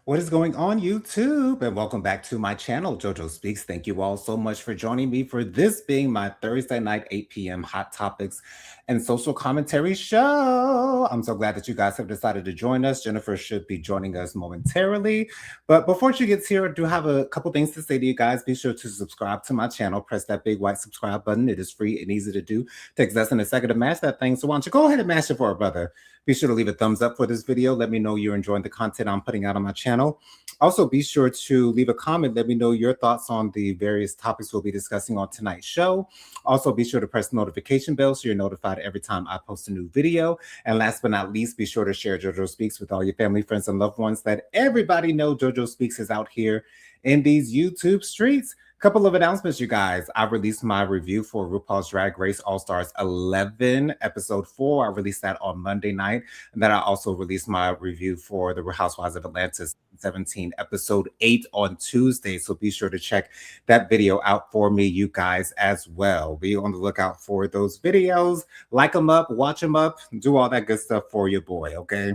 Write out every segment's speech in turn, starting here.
What is going on, YouTube? And welcome back to my channel, JoJo Speaks. Thank you all so much for joining me for this being my Thursday night, 8 p.m. Hot Topics and Social Commentary show. I'm so glad that you guys have decided to join us. Jennifer should be joining us momentarily. But before she gets here, I do have a couple things to say to you guys. Be sure to subscribe to my channel. Press that big white subscribe button. It is free and easy to do. Takes less than a second to mash that thing. So why don't you go ahead and mash it for a brother? Be sure to leave a thumbs up for this video. Let me know you're enjoying the content I'm putting out on my channel. Also, be sure to leave a comment. Let me know your thoughts on the various topics we'll be discussing on tonight's show. Also, be sure to press the notification bell so you're notified every time I post a new video. And last but not least, be sure to share JoJo Speaks with all your family, friends, and loved ones. Let everybody know JoJo Speaks is out here in these YouTube streets. Couple of announcements, you guys. I released my review for RuPaul's Drag Race All-Stars 11, episode 4. I released that on Monday night. And then I also released my review for the Real Housewives of Atlanta 17, episode 8 on Tuesday. So be sure to check that video out for me, you guys, as well. Be on the lookout for those videos. Like them up, watch them up, do all that good stuff for your boy, okay?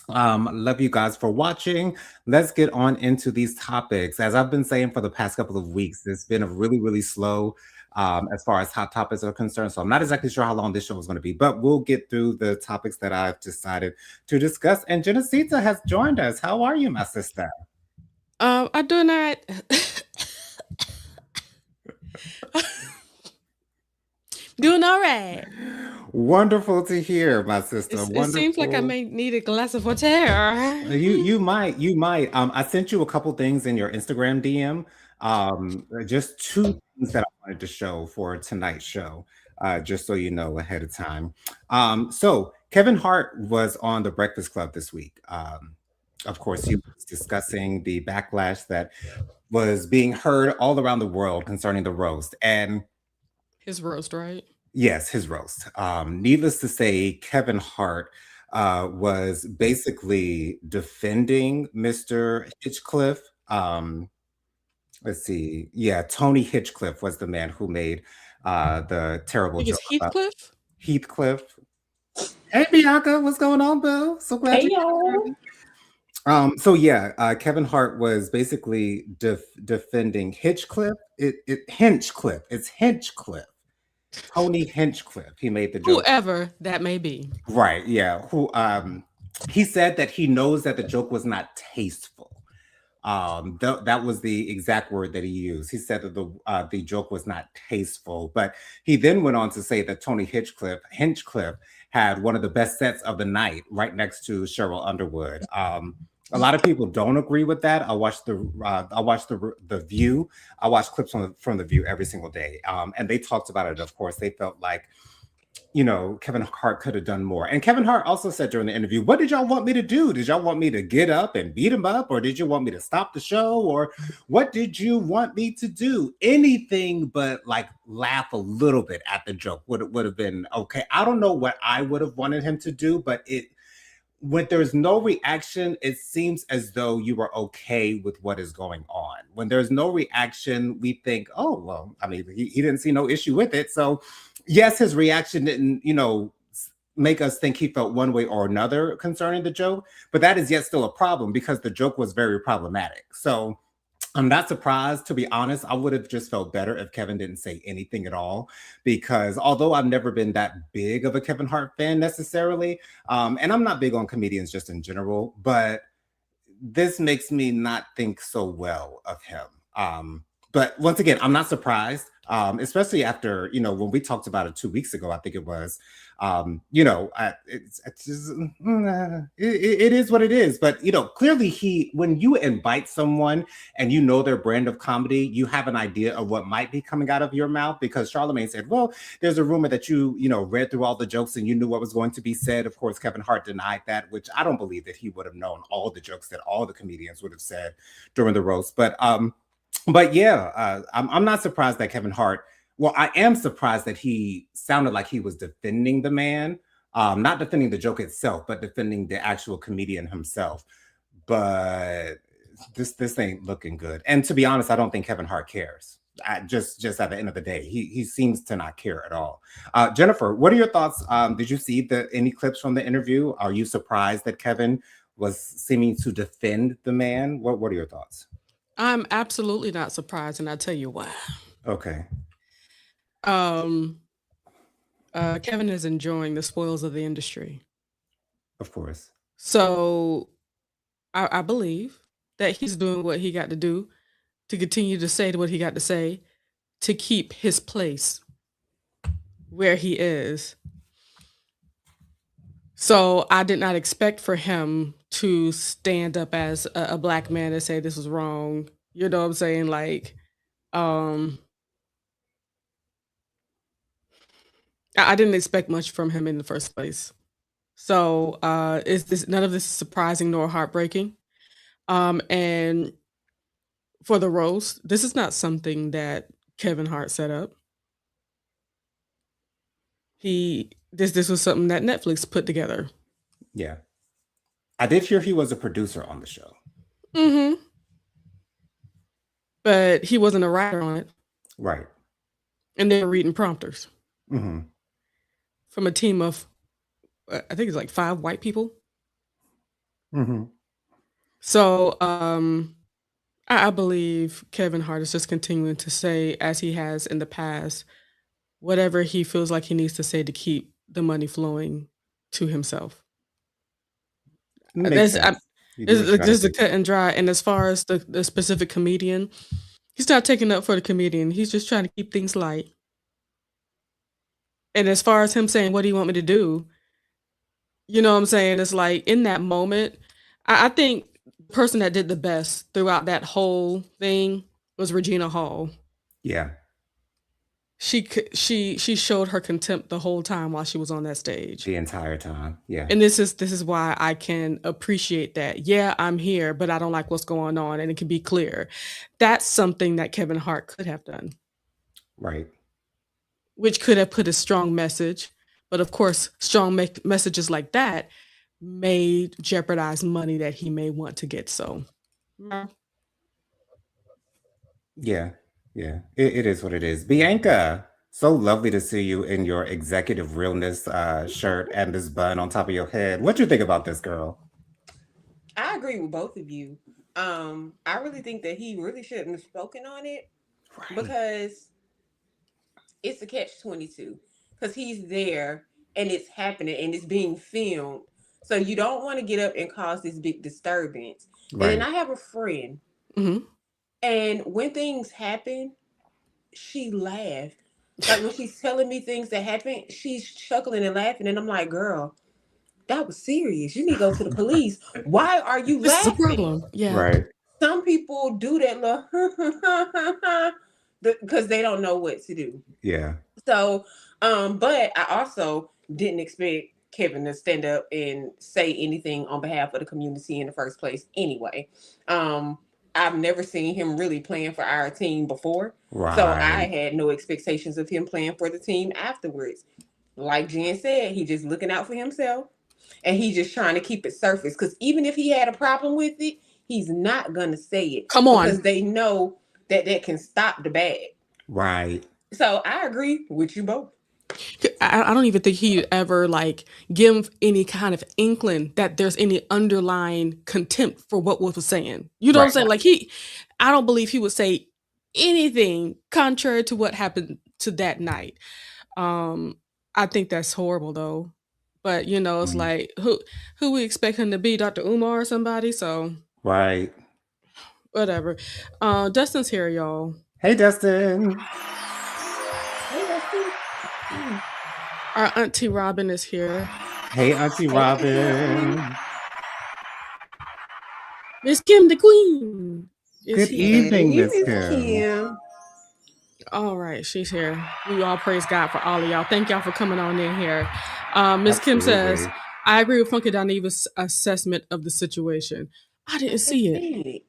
Love you guys for watching. Let's get on into these topics. As I've been saying for the past couple of weeks, it's been a really slow as far as hot topics are concerned. So I'm not exactly sure how long this show is going to be, but we'll get through the topics that I've decided to discuss. And Genesita has joined us. How are you, my sister? I do not. Doing all right. Wonderful to hear, my sister. It seems like I may need a glass of water. You might. I sent you a couple things in your Instagram DM. Just two things that I wanted to show for tonight's show, just so you know ahead of time. So Kevin Hart was on the Breakfast Club this week. Of course, he was discussing the backlash that was being heard all around the world concerning the roast. And His roast, right? yes, his roast. Needless to say, Kevin Hart was basically defending Mr. Hitchcliff. Let's see. Yeah, Tony Hitchcliff was the man who made the terrible joke about Heathcliff. Heathcliff. Hey, Bianca, what's going on, Bill? So glad Hey, you're here. Kevin Hart was basically defending Hitchcliff. Hinchcliffe. It's Hinchcliff. Tony Hinchcliff. He made the joke. Whoever that may be. Right. Yeah. He said that he knows that the joke was not tasteful. That was the exact word that he used. He said that the joke was not tasteful, but he then went on to say that Tony Hinchcliffe had one of the best sets of the night, right next to Cheryl Underwood. A lot of people don't agree with that. I watch the View. I watch clips from the View every single day, and they talked about it. Of course, they felt like, Kevin Hart could have done more. And Kevin Hart also said during the interview, "What did y'all want me to do? Did y'all want me to get up and beat him up, or did you want me to stop the show, or what did you want me to do? Anything but like laugh a little bit at the joke would have been okay." I don't know what I would have wanted him to do, but when there's no reaction, it seems as though you are okay with what is going on. When there's no reaction, we think, oh, well, I mean, he didn't see no issue with it. So yes, his reaction didn't, make us think he felt one way or another concerning the joke, but that is yet still a problem because the joke was very problematic. So I'm not surprised, to be honest. I would have just felt better if Kevin didn't say anything at all, because although I've never been that big of a Kevin Hart fan necessarily, and I'm not big on comedians just in general, but this makes me not think so well of him. But once again, I'm not surprised, especially after, when we talked about it 2 weeks ago, I think it was, it's just, it is what it is. But, clearly when you invite someone and you know their brand of comedy, you have an idea of what might be coming out of your mouth, because Charlamagne said, well, there's a rumor that you read through all the jokes and you knew what was going to be said. Of course, Kevin Hart denied that, which I don't believe that he would have known all the jokes that all the comedians would have said during the roast. But yeah, I'm not surprised that Kevin Hart. Well, I am surprised that he sounded like he was defending the man, not defending the joke itself, but defending the actual comedian himself. But this ain't looking good. And to be honest, I don't think Kevin Hart cares. Just at the end of the day, he seems to not care at all. Jennifer, what are your thoughts? Did you see any clips from the interview? Are you surprised that Kevin was seeming to defend the man. What are your thoughts? I'm absolutely not surprised, and I'll tell you why. Okay. Um, Kevin is enjoying the spoils of the industry. Of course. So I believe that he's doing what he got to do to continue to say what he got to say to keep his place where he is. So I did not expect for him to stand up as a black man and say this was wrong. You know what I'm saying? Like, I didn't expect much from him in the first place. So is this none of this is surprising nor heartbreaking? And for the roast, this is not something that Kevin Hart set up. This was something that Netflix put together. Yeah. I did hear he was a producer on the show. Mm-hmm. But he wasn't a writer on it. Right. And they were reading prompters. Mm-hmm. From a team of, I think it's like 5 white people. Mm-hmm. So I believe Kevin Hart is just continuing to say, as he has in the past, whatever he feels like he needs to say to keep the money flowing to himself. Makes sense. This is a cut and dry. And as far as the specific comedian, he's not taking up for the comedian. He's just trying to keep things light. And as far as him saying, what do you want me to do? You know what I'm saying? It's like in that moment, I think the person that did the best throughout that whole thing was Regina Hall. Yeah. She showed her contempt the whole time while she was on that stage. The entire time. Yeah. And this is why I can appreciate that. Yeah, I'm here, but I don't like what's going on, and it can be clear. That's something that Kevin Hart could have done. Right. Which could have put a strong message. But of course, strong messages like that may jeopardize money that he may want to get. So, yeah. Yeah. It is what it is. Bianca, so lovely to see you in your executive realness shirt and this bun on top of your head. What do you think about this, girl? I agree with both of you. I really think that he really shouldn't have spoken on it because it's a catch-22. Because he's there and it's happening and it's being filmed. So you don't want to get up and cause this big disturbance. Right. And then I have a friend. Mm-hmm. And when things happen, she laughed. Like when she's telling me things that happen, she's chuckling and laughing. And I'm like, girl, that was serious. You need to go to the police. Why are you This laughing? is a problem. Yeah. Right. Some people do that little because they don't know what to do. Yeah. So, but I also didn't expect Kevin to stand up and say anything on behalf of the community in the first place anyway. I've never seen him really playing for our team before. Right. So I had no expectations of him playing for the team afterwards. Like Jen said, he just looking out for himself and he's just trying to keep it surface. Because even if he had a problem with it, he's not going to say it. Come on. Because they know that can stop the bad. Right. So I agree with you both. I don't even think he ever like give any kind of inkling that there's any underlying contempt for what Wolf was saying. You know what I'm saying? Like I don't believe he would say anything contrary to what happened to that night. I think that's horrible though. But you know, it's like who we expect him to be, Dr. Umar or somebody. So right. Whatever. Dustin's here, y'all. Hey, Dustin. Hey, Dustin. Our Auntie Robin is here. Hey, Auntie Robin. Miss Kim the Queen. Good evening, Miss Kim. All right, she's here. We all praise God for all of y'all. Thank y'all for coming on in here. Miss Kim says, I agree with Funky Doniva's assessment of the situation. I didn't see it.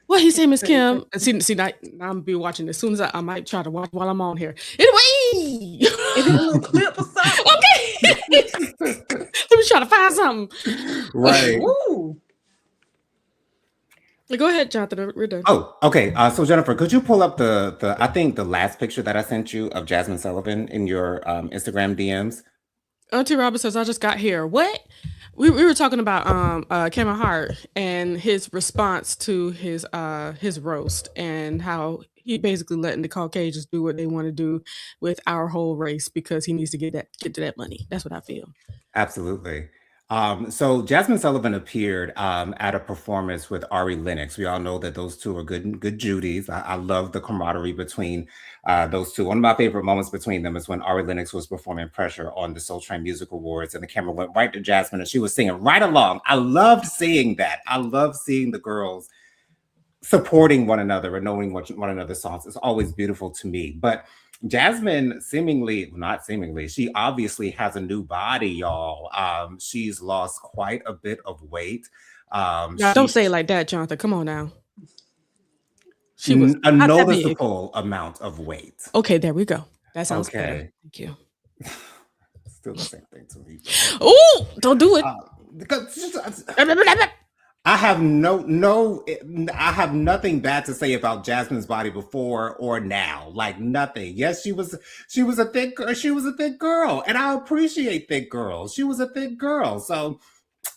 What he say, Miss Kim? See, now I'm gonna be watching as soon as I might try to watch while I'm on here. Anyway, is it a little clip or something? Okay, let me try to find something. Right. Woo. Go ahead, Jonathan. We're done. Oh, okay. So Jennifer, could you pull up the I think the last picture that I sent you of Jazmine Sullivan in your Instagram DMs? Auntie Robin says, I just got here. What? we were talking about Kevin Hart and his response to his roast and how he basically letting the Caucasians do what they want to do with our whole race because he needs to get to that money. That's what I feel. Absolutely. So Jazmine Sullivan appeared at a performance with Ari Lennox. We all know that those two are good Judies. I love the camaraderie between those two. One of my favorite moments between them is when Ari Lennox was performing Pressure on the Soul Train Music Awards, and the camera went right to Jazmine, and she was singing right along. I loved seeing that. I love seeing the girls supporting one another and knowing what one another's songs. It's always beautiful to me. But Jazmine not seemingly, she obviously has a new body, y'all. She's lost quite a bit of weight. Now, don't say it like that, Jonathan. Come on now. She was a not that big. noticeable amount of weight. Okay, there we go. That sounds better. Okay. Thank you. Still the same thing to me. Oh, don't do it. I have I have nothing bad to say about Jazmine's body before or now. Like nothing. Yes, she was a thick girl, and I appreciate thick girls. She was a thick girl. So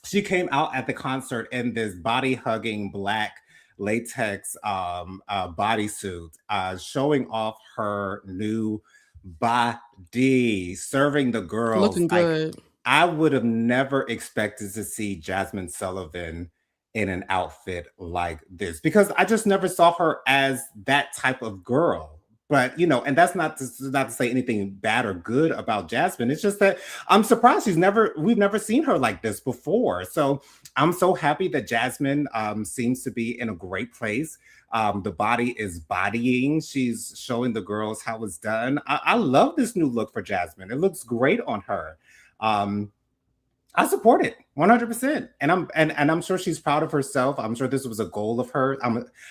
she came out at the concert in this body hugging black latex bodysuit, showing off her new body, serving the girls. Looking good. I would have never expected to see Jazmine Sullivan in an outfit like this because I just never saw her as that type of girl. But and that's not to say anything bad or good about Jazmine. It's just that I'm surprised we've never seen her like this before. So I'm so happy that Jazmine seems to be in a great place. The body is bodying. She's showing the girls how it's done. I love this new look for Jazmine. It looks great on her. I support it 100%, and I'm sure she's proud of herself. I'm sure this was a goal of hers.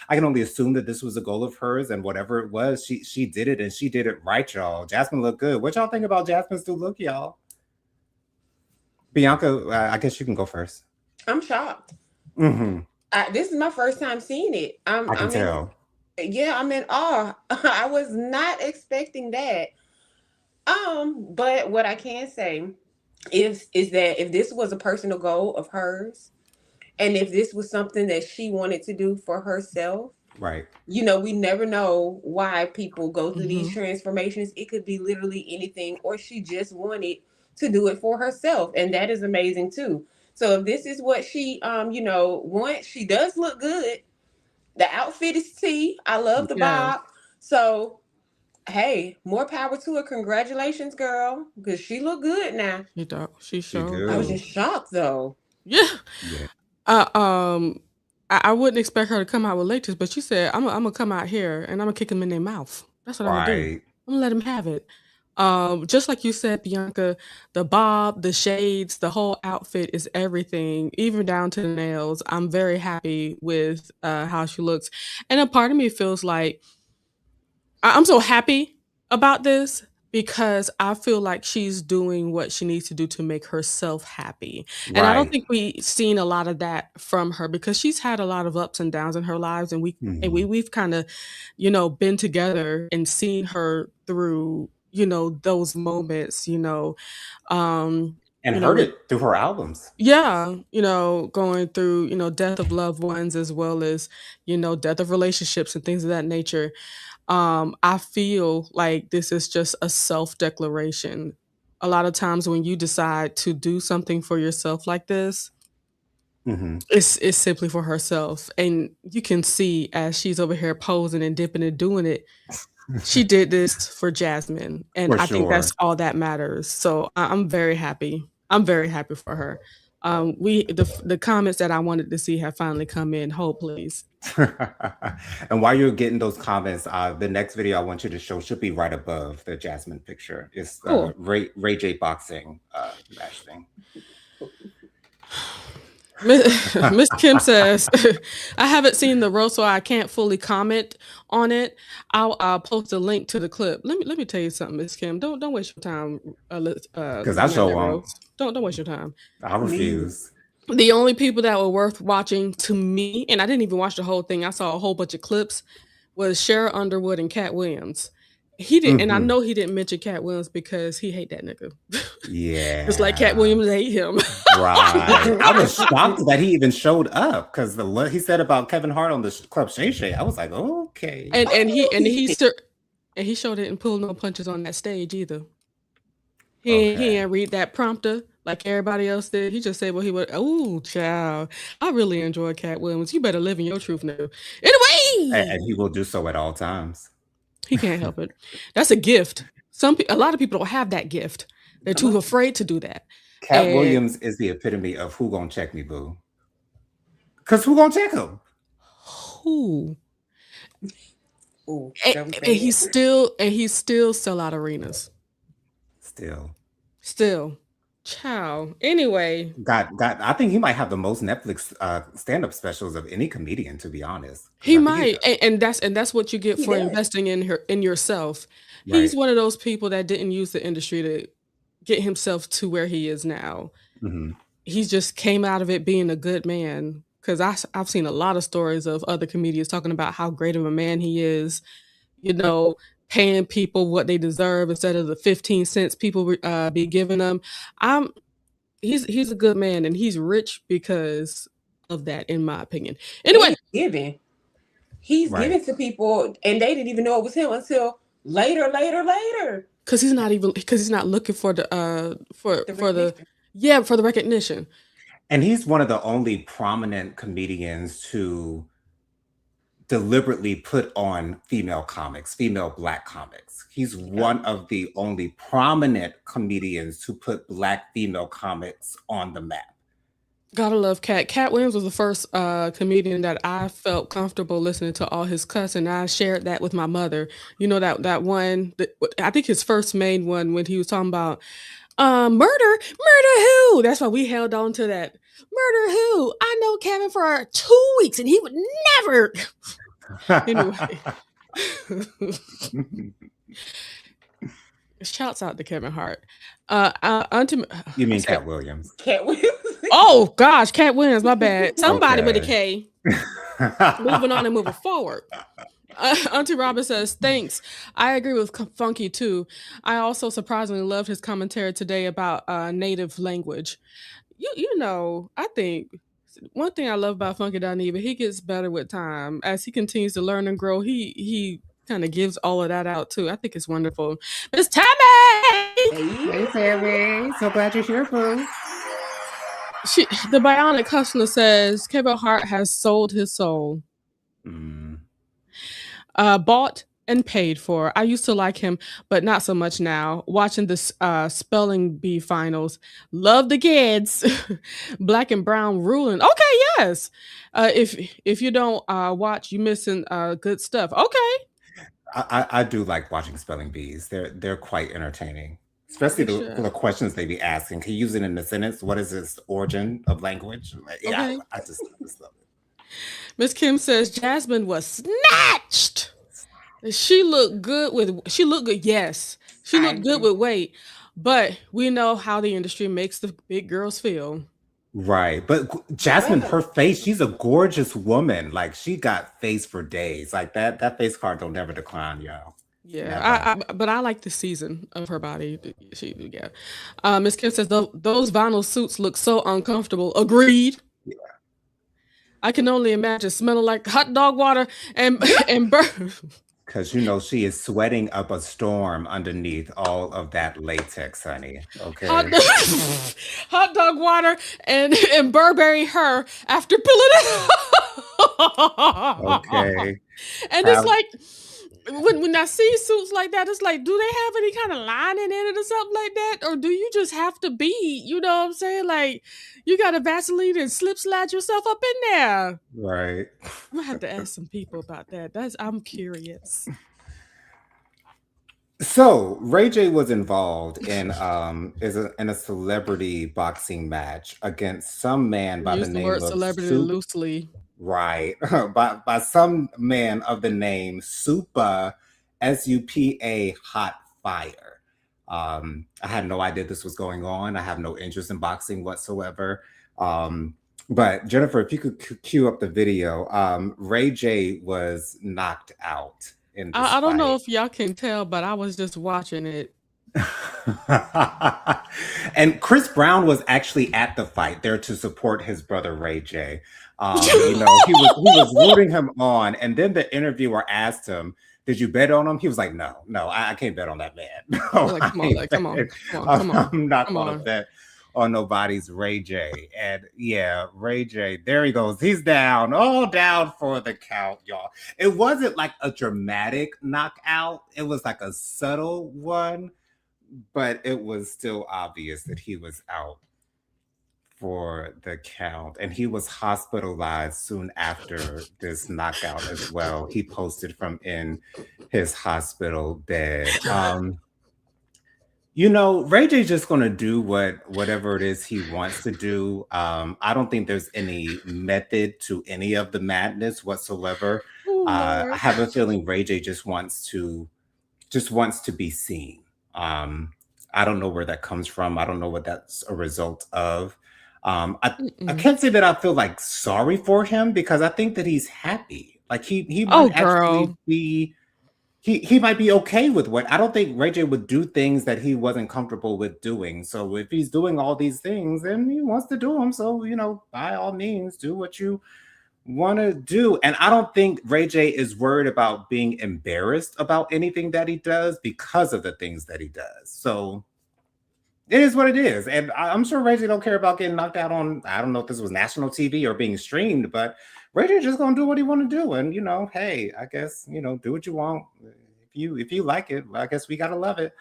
I can only assume that this was a goal of hers, and whatever it was, she did it, and she did it right, y'all. Jazmine looked good. What y'all think about Jazmine's new look, y'all? Bianca, I guess you can go first. I'm shocked. Mm-hmm. This is my first time seeing it. I can tell. I'm in awe. I was not expecting that. But what I can say is that if this was a personal goal of hers, and if this was something that she wanted to do for herself, right? We never know why people go through these transformations. It could be literally anything, or she just wanted to do it for herself, and that is amazing too. So if this is what she wants, she does look good. The outfit is tea. I love the bob. So hey, more power to her. Congratulations, girl, because she looked good now. She sure. I was just shocked though. Yeah. I wouldn't expect her to come out with latex, but she said, "I'm gonna come out here and I'm gonna kick them in their mouth." That's what I'm gonna do. I'm gonna let them have it. Just like you said, Bianca, the bob, the shades, the whole outfit is everything, even down to the nails. I'm very happy with how she looks, and a part of me feels like I'm so happy about this because I feel like she's doing what she needs to do to make herself happy. And I don't think we've seen a lot of that from her because she's had a lot of ups and downs in her lives, and we've kind of, been together and seen her through, those moments, and heard it through her albums. Yeah, going through, death of loved ones as well as, death of relationships and things of that nature. I feel like this is just a self-declaration. A lot of times when you decide to do something for yourself like this, it's simply for herself. And you can see as she's over here posing and dipping and doing it, she did this for Jazmine. And I think that's all that matters. So I'm very happy. I'm very happy for her. The comments that I wanted to see have finally come in. Hold, please. And while you're getting those comments, the next video I want you to show should be right above the Jazmine picture. It's Cool. Ray J boxing match thing. Miss Kim says, I haven't seen the roast, so I can't fully comment on it. I'll post a link to the clip. Let me tell you something, Miss Kim. Don't waste your time. Because I sure won't. Don't waste your time. I refuse. The only people that were worth watching to me, and I didn't even watch the whole thing, I saw a whole bunch of clips, was Shara Underwood and Cat Williams. He didn't, and I know he didn't mention Cat Williams because he hate that nigga. Yeah. Just like Cat Williams hate him. Right. I was shocked that he even showed up because what he said about Kevin Hart on the Club Shay Shay, I was like, okay. And he showed it and pulled no punches on that stage either. He didn't read that prompter like everybody else did. He just said what he would. Oh, child, I really enjoy Cat Williams. You better live in your truth now. Anyway, And he will do so at all times. He can't help it. That's a gift. A lot of people don't have that gift. They're too afraid to do that. Cat Williams is the epitome of who gonna check me, boo. Because who gonna check him? Who? And he's still sell out arenas. Still. Ciao. Anyway. I think he might have the most Netflix stand-up specials of any comedian, to be honest. He might. And that's what you get for investing in yourself. Right. He's one of those people that didn't use the industry to get himself to where he is now. Mm-hmm. He just came out of it being a good man. Because I've seen a lot of stories of other comedians talking about how great of a man he is, paying people what they deserve instead of the 15 cents people be giving them. He's a good man, and he's rich because of that, in my opinion. Anyway, he's giving to people, and they didn't even know it was him until later. Because he's not looking for the recognition. And he's one of the only prominent comedians to deliberately put on female Black comics. He's one of the only prominent comedians to put Black female comics on the map. Gotta love Cat. Cat Williams was the first comedian that I felt comfortable listening to all his cuss, and I shared that with my mother. That one, I think his first main one when he was talking about murder who? That's why we held on to that. Murder who? I know Kevin for 2 weeks and he would never. Anyway. Shouts out to Kevin Hart. You mean Cat Williams? Cat Williams. Oh gosh, Cat Williams, my bad. Somebody with a K. Moving on and moving forward. Auntie Robin says, thanks. I agree with Funky too. I also surprisingly loved his commentary today about native language. I think one thing I love about Funky Dineva, he gets better with time. As he continues to learn and grow, he kind of gives all of that out too. I think it's wonderful. Miss Tammy! Hey, Tammy. So glad you're here, boo. The Bionic Hustler says, Kevin Hart has sold his soul. Bought and paid for. I used to like him, but not so much now. Watching the spelling bee finals. Love the kids. Black and brown ruling. Okay, yes. If you don't watch, you're missing good stuff. Okay. I do like watching spelling bees. They're quite entertaining. Especially the questions they be asking. Can you use it in a sentence? What is this origin of language? Yeah, I just love it. Miss Kim says Jazmine was snatched. She looked good. Yes, she looked good with weight, but we know how the industry makes the big girls feel. Right, but Jazmine, her face, she's a gorgeous woman. Like, she got face for days. Like, that face card don't never decline, y'all. Yeah, but I like the season of her body. Miss Kim says those vinyl suits look so uncomfortable. Agreed. Yeah. I can only imagine smelling like hot dog water and burn. Because she is sweating up a storm underneath all of that latex, honey. Okay. Hot dog water and Burberry her after pulling it. Okay. And it's like when I see suits like that, it's like, do they have any kind of lining in it or something like that? Or do you just have to be, you know what I'm saying? Like, you got to Vaseline and slide yourself up in there. Right. I'm going to have to ask some people about that. I'm curious. So Ray J was involved in a celebrity boxing match against some man by the name of celebrity loosely. Right. by some man of the name Supa, SUPA Hot Fire. I had no idea this was going on. I have no interest in boxing whatsoever. But Jennifer, if you could cue up the video, Ray J was knocked out in this I don't know fight. if y'all can tell, but I was just watching it. And Chris Brown was actually at the fight there to support his brother Ray J. He was rooting him on, and then the interviewer asked him, "Did you bet on him?" He was like, "No, no, I can't bet on that man. No, Like, I come on, ain't like, come on, betting. come on, come on, I'm not come gonna on. bet on nobody's Ray J." And yeah, Ray J, there he goes. He's down, all down for the count, y'all. It wasn't like a dramatic knockout. It was like a subtle one, but it was still obvious that he was out for the count, and he was hospitalized soon after this knockout as well. He posted from in his hospital bed. Ray J's just gonna do whatever it is he wants to do. I don't think there's any method to any of the madness whatsoever. Oh, I Lord. have a feeling Ray J just wants to be seen. I don't know where that comes from. I don't know what that's a result of. I Mm-mm. can't say that I feel like sorry for him because I think that he's happy. Like he Oh, might girl. actually be he might be okay with what I don't think Ray J would do things that he wasn't comfortable with doing. So if he's doing all these things, then he wants to do them. So by all means, do what you want to do. And I don't think Ray J is worried about being embarrassed about anything that he does because of the things that he does. So it is what it is. And I'm sure Ray J don't care about getting knocked out on, I don't know if this was national TV or being streamed, but Ray J just gonna do what he want to do. And hey, I guess, do what you want. If you like it, well, I guess we gotta love it.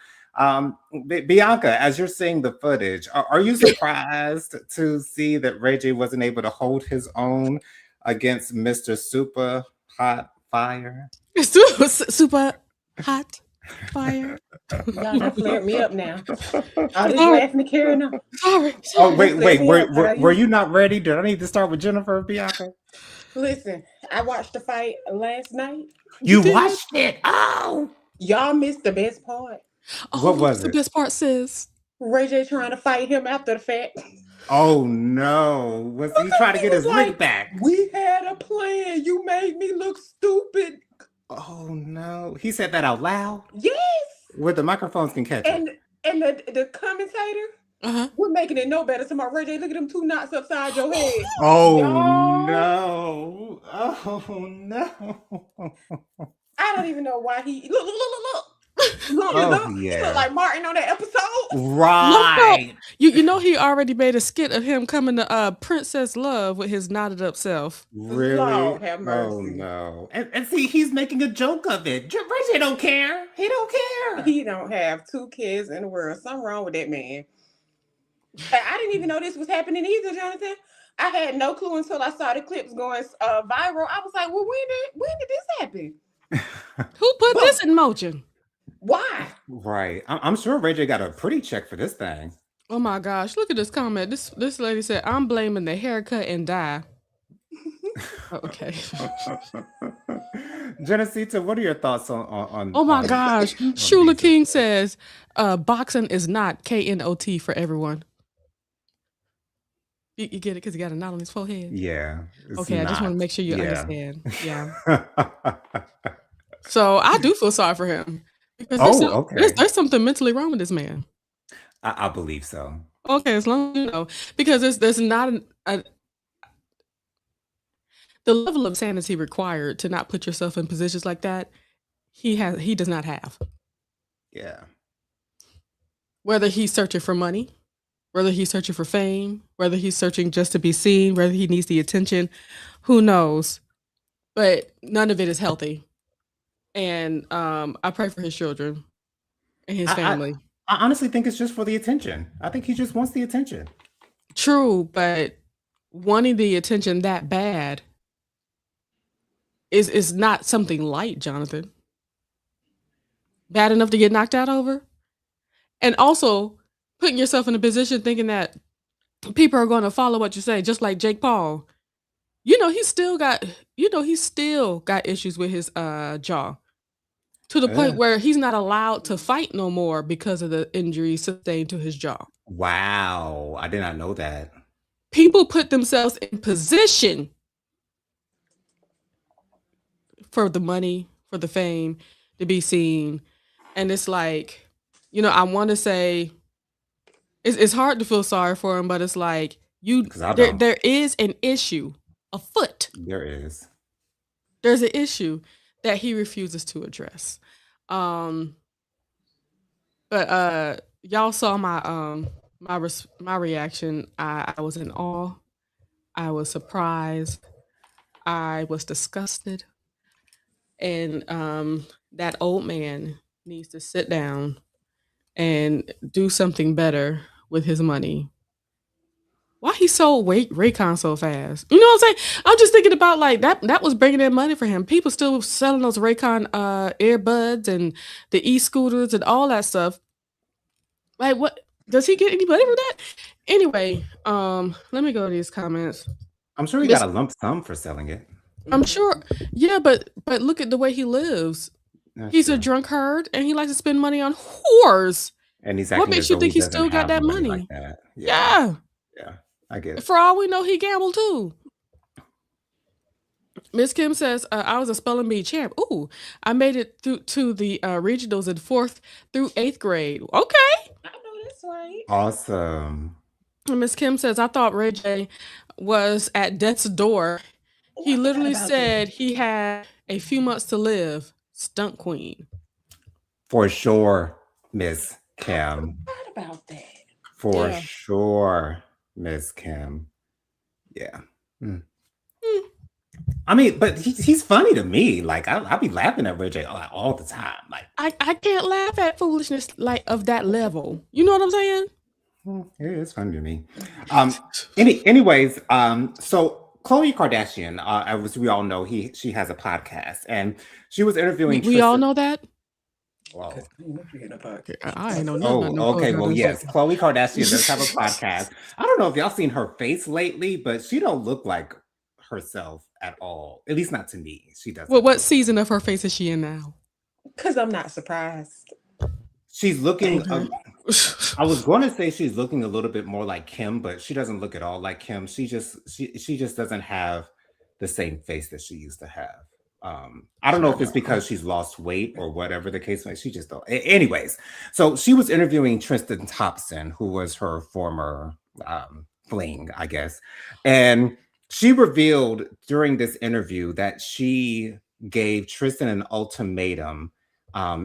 Bianca, as you're seeing the footage, are you surprised to see that Ray J wasn't able to hold his own against Mr. Super Hot Fire? Super hot fire. Y'all done flared me up now. All this laughing and carrying on. Sorry. Oh, wait. Flared me up. Were you not ready? Did I need to start with Jennifer, Bianca? Listen, I watched the fight last night. You watched it? Oh, Y'all missed the best part. Oh, what what's was the it? best part, sis? Ray J trying to fight him after the fact. Oh no! Was he trying to get his lick back? We had a plan. You made me look stupid. Oh no! He said that out loud. Yes. Where the microphones can catch it. And the commentator we're making it no better. Somebody, Ray J, look at them 2 knots upside your head. Oh Y'all. no! Oh no! I don't even know why he look. Oh He yeah! look like Martin on that episode. Right. You know he already made a skit of him coming to Princess Love with his knotted up self. Really? Lord have Oh mercy. no! And see, he's making a joke of it. Ray J don't care. He don't care. He don't have 2 kids in the world. Something wrong with that man. I didn't even know this was happening either, Jonathan. I had no clue until I saw the clips going viral. I was like, well, when did this happen? Who put this in motion? Why? Right. I'm sure Ray J got a pretty check for this thing. Oh my gosh, look at this comment. This lady said, I'm blaming the haircut and dye. Okay. Genesita, what are your thoughts on Oh my gosh. Shula King says, boxing is not KNOT for everyone. You get it because he got a knot on his forehead? Yeah. Okay, I just want to make sure you understand. Yeah. So I do feel sorry for him. Because there's something mentally wrong with this man. I believe so. Okay, as long as you know. Because there's not the level of sanity required to not put yourself in positions like that, he does not have. Yeah. Whether he's searching for money, whether he's searching for fame, whether he's searching just to be seen, whether he needs the attention, who knows? But none of it is healthy. And I pray for his children and his family. I honestly think it's just for the attention. I think he just wants the attention. True, but wanting the attention that bad is not something light, Jonathan. Bad enough to get knocked out over? And also putting yourself in a position thinking that people are going to follow what you say, just like Jake Paul. He's still got issues with his jaw. To the point where he's not allowed to fight no more because of the injury sustained to his jaw. Wow. I did not know that. People put themselves in position for the money, for the fame to be seen. And it's like, I want to say it's hard to feel sorry for him, but it's like there is an issue afoot. There is. There's an issue that he refuses to address. But y'all saw my reaction. I was in awe. I was surprised. I was disgusted. And that old man needs to sit down and do something better with his money. Why he sold Raycon so fast? You know what I'm saying? I'm just thinking about like that was bringing in money for him. People still selling those Raycon earbuds and the e-scooters and all that stuff. Like, what does he get any money for that? Anyway, let me go to these comments. I'm sure he got a lump sum for selling it. I'm sure. Yeah, but look at the way he lives. He's a drunkard and he likes to spend money on whores. And he's what makes you think he still got that money? Like that. Yeah. I get it. For all we know, he gambled too. Miss Kim says, I was a spelling bee champ. Ooh, I made it through to the regionals in 4th through 8th grade. Okay. I know that's right. Awesome. Miss Kim says, I thought Ray J was at death's door. He literally said he had a few months to live. Stunt queen. For sure, Miss Kim. What about that? For sure, Miss Kim. Yeah. I mean, but he's funny to me. Like I'll be laughing at Ray J all the time. Like I can't laugh at foolishness like of that level. You know what I'm saying? It's funny to me. Anyways, so Khloe Kardashian, as we all know, she has a podcast, and she was interviewing. We all know that. Wow. I ain't know nothing. Oh, okay. Well, yes, Khloe Kardashian does have a podcast. I don't know if y'all seen her face lately, but she don't look like herself at all. At least not to me. She doesn't. Well, what season of her face is she in now? Because I'm not surprised. She's looking. I was going to say she's looking a little bit more like Kim, but she doesn't look at all like Kim. She just doesn't have the same face that she used to have. I don't know if it's because she's lost weight or whatever the case may be. She just don't. Anyways, so she was interviewing Tristan Thompson, who was her former fling, I guess, and she revealed during this interview that she gave Tristan an ultimatum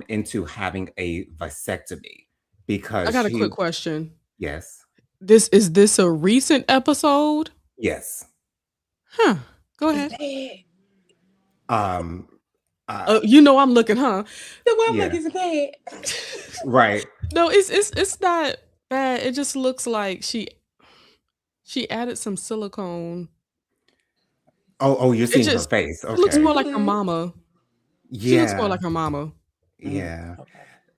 into having a vasectomy because I got a quick question. Yes. Is this a recent episode? Yes. Huh. Go ahead. I'm looking, huh? The one look is bad. Right. No, it's not bad. It just looks like she added some silicone. Oh, you're seeing her face. Okay. It looks more like her mama. Yeah. She looks more like her mama. Yeah. Okay.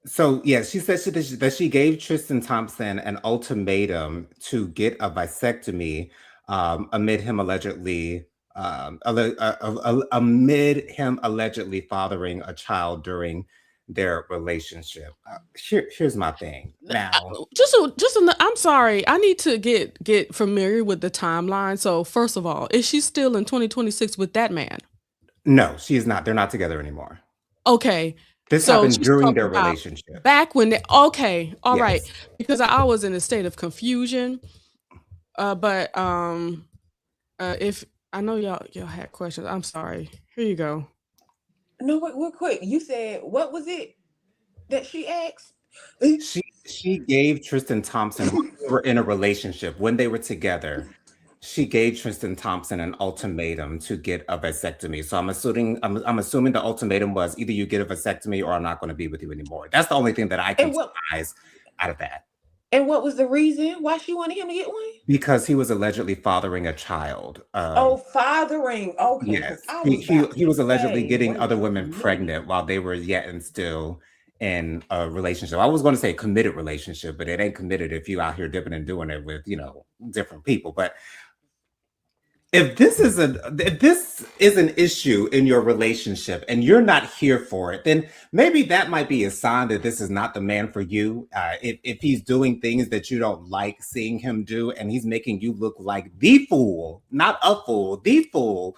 So yeah, she said that she gave Tristan Thompson an ultimatum to get a vasectomy amid him allegedly fathering a child during their relationship. Here's my thing. Now, I'm sorry. I need to get familiar with the timeline. So first of all, is she still in 2026 with that man? No, she is not. They're not together anymore. Okay. This happened during their relationship. Back when they all right. Because I was in a state of confusion. But if I know y'all had questions, I'm sorry. Here you go. No, wait, real quick. You said what was it that she asked? She gave Tristan Thompson, when they were in a relationship, when they were together, she gave Tristan Thompson an ultimatum to get a vasectomy. So I'm assuming the ultimatum was either you get a vasectomy or I'm not going to be with you anymore. That's the only thing that I can surprise out of that. And what was the reason why she wanted him to get one? Because he was allegedly fathering a child. Fathering. Okay. Yes. He was allegedly getting other women pregnant while they were yet and still in a relationship. I was going to say committed relationship, but it ain't committed if you out here dipping and doing it with, different people. But if this is an issue in your relationship and you're not here for it, then maybe that might be a sign that this is not the man for you. If he's doing things that you don't like seeing him do and he's making you look like the fool, not a fool, the fool,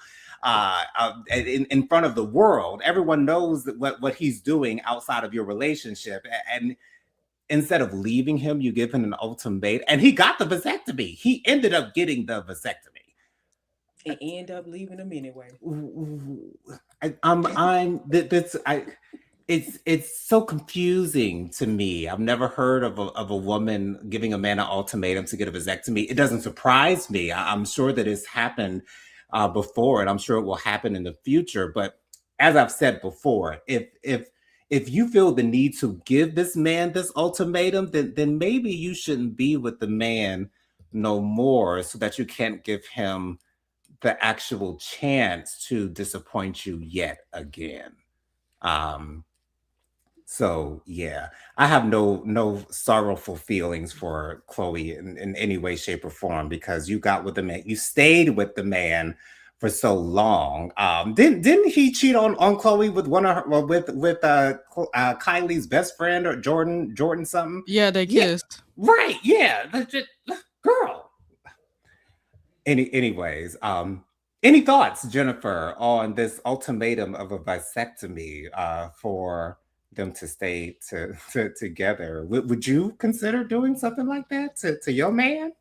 in front of the world. Everyone knows what he's doing outside of your relationship, and instead of leaving him, you give him an ultimatum, and he got the vasectomy. He ended up getting the vasectomy. And end up leaving him anyway. It's so confusing to me. I've never heard of a woman giving a man an ultimatum to get a vasectomy. It doesn't surprise me. I'm sure that it's happened before, and I'm sure it will happen in the future. But as I've said before, if you feel the need to give this man this ultimatum, then maybe you shouldn't be with the man no more, so that you can't give him the actual chance to disappoint you yet again. So yeah, I have no sorrowful feelings for Chloe in any way, shape, or form, because you got with the man, you stayed with the man for so long. Didn't he cheat on Chloe with one of her, well, with Kylie's best friend, or Jordan something? Yeah, they kissed. Yeah, right. Yeah, girl. Anyways, any thoughts, Jennifer, on this ultimatum of a vasectomy for them to stay together? Would you consider doing something like that to your man?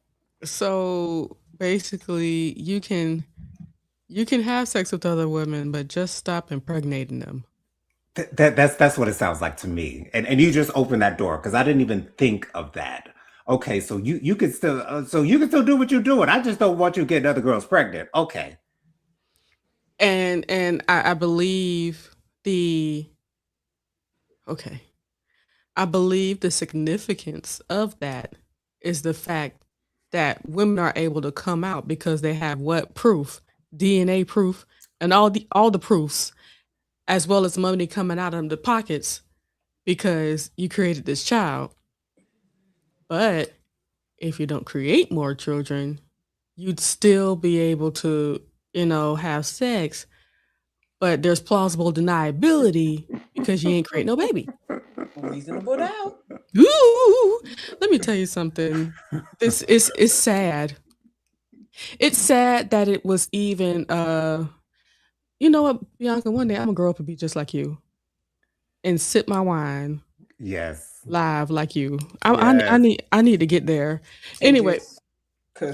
So basically, you can have sex with other women, but just stop impregnating them. That's what it sounds like to me. And you just opened that door, because I didn't even think of that. Okay, so you can still do what you're doing. I just don't want you getting other girls pregnant. Okay. And I believe I believe the significance of that is the fact that women are able to come out because they have what proof, DNA proof, and all the proofs, as well as money coming out of the pockets because you created this child. But if you don't create more children, you'd still be able to, have sex, but there's plausible deniability because you ain't create no baby. Reasonable doubt. Ooh, let me tell you something. This is sad. It's sad that it was even you know what, Bianca, one day I'm gonna grow up and be just like you and sip my wine Yes. live like you. Yes. I need to get there. Anyway,